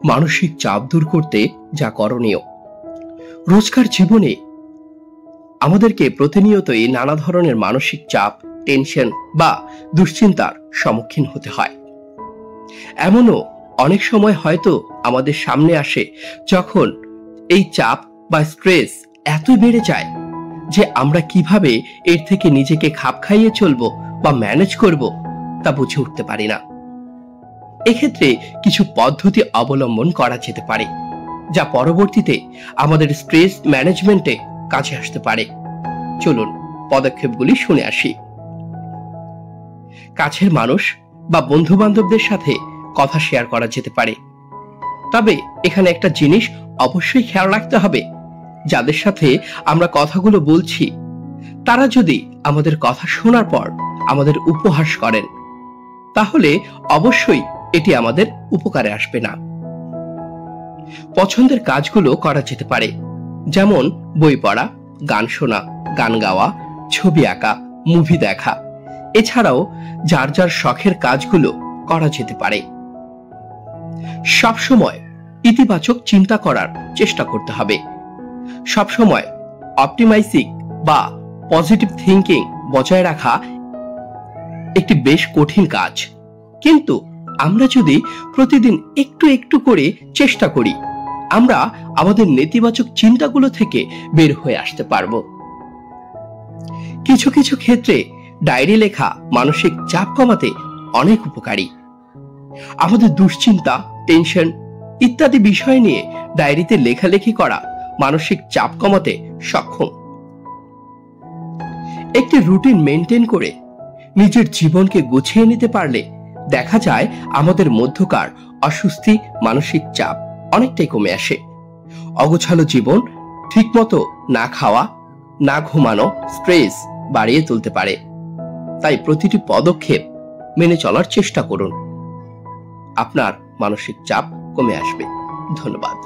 মানসিক চাপ দূর করতে যা করণীয়। রোজকার জীবনে আমাদেরকে প্রতিনিয়তই নানা ধরনের মানসিক চাপ, টেনশন বা দুশ্চিন্তার সম্মুখীন হতে হয়। এমনও অনেক সময় হয়তো আমাদের সামনে আসে যখন এই চাপ বা স্ট্রেস এতই বেড়ে যায় যে আমরা কিভাবে এর থেকে নিজেকে খাপ খাইয়ে চলবো বা ম্যানেজ করব তা বুঝে উঠতে পারি না। এক্ষেত্রে কিছু পদ্ধতি অবলম্বন করা যেতে পারে যা পরবর্তীতে আমাদের স্ট্রেস ম্যানেজমেন্টে কাজে আসতে পারে। চলুন পদক্ষেপগুলি শুনে আসি। কাছের মানুষ বা বন্ধু বান্ধবদের সাথে কথা শেয়ার করা যেতে পারে, তবে এখানে একটা জিনিস অবশ্যই খেয়াল রাখতে হবে, যাদের সাথে আমরা কথাগুলো বলছি তারা যদি আমাদের কথা শোনার পর আমাদের উপহাস করেন তাহলে অবশ্যই এটি আমাদের উপকারে আসবে না। পছন্দের কাজগুলো করা যেতে পারে, যেমন বই পড়া, গান শোনা, গান গাওয়া, ছবি আঁকা, মুভি দেখা। এছাড়াও যার যার শখের কাজগুলো করা যেতে পারে। সবসময় ইতিবাচক চিন্তা করার চেষ্টা করতে হবে। সবসময় অপটিমাইজিং বা পজিটিভ থিঙ্কিং বজায় রাখা একটি বেশ কঠিন কাজ, কিন্তু আমরা যদি প্রতিদিন একটু একটু করে চেষ্টা করি আমরা আমাদের নেতিবাচক চিন্তাগুলো থেকে বের হয়ে আসতে পারবো। কিছু কিছু ক্ষেত্রে ডায়েরি লেখা মানসিক চাপ কমাতে অনেক উপকারী। আমাদের দুশ্চিন্তা, টেনশন ইত্যাদি বিষয় নিয়ে ডায়েরিতে লেখালেখি করা মানসিক চাপ কমাতে সক্ষম। একটি রুটিন মেনটেন করে নিজের জীবনকে গুছিয়ে নিতে পারলে দেখা যায় আমাদের মধ্যকার অস্বস্তি, মানসিক চাপ অনেকটাই কমে আসে। অগোছালো জীবন, ঠিকমতো না খাওয়া, না ঘুমানো স্ট্রেস বাড়িয়ে তুলতে পারে। তাই প্রতিটি পদক্ষেপ মেনে চলার চেষ্টা করুন, আপনার মানসিক চাপ কমে আসবে। ধন্যবাদ।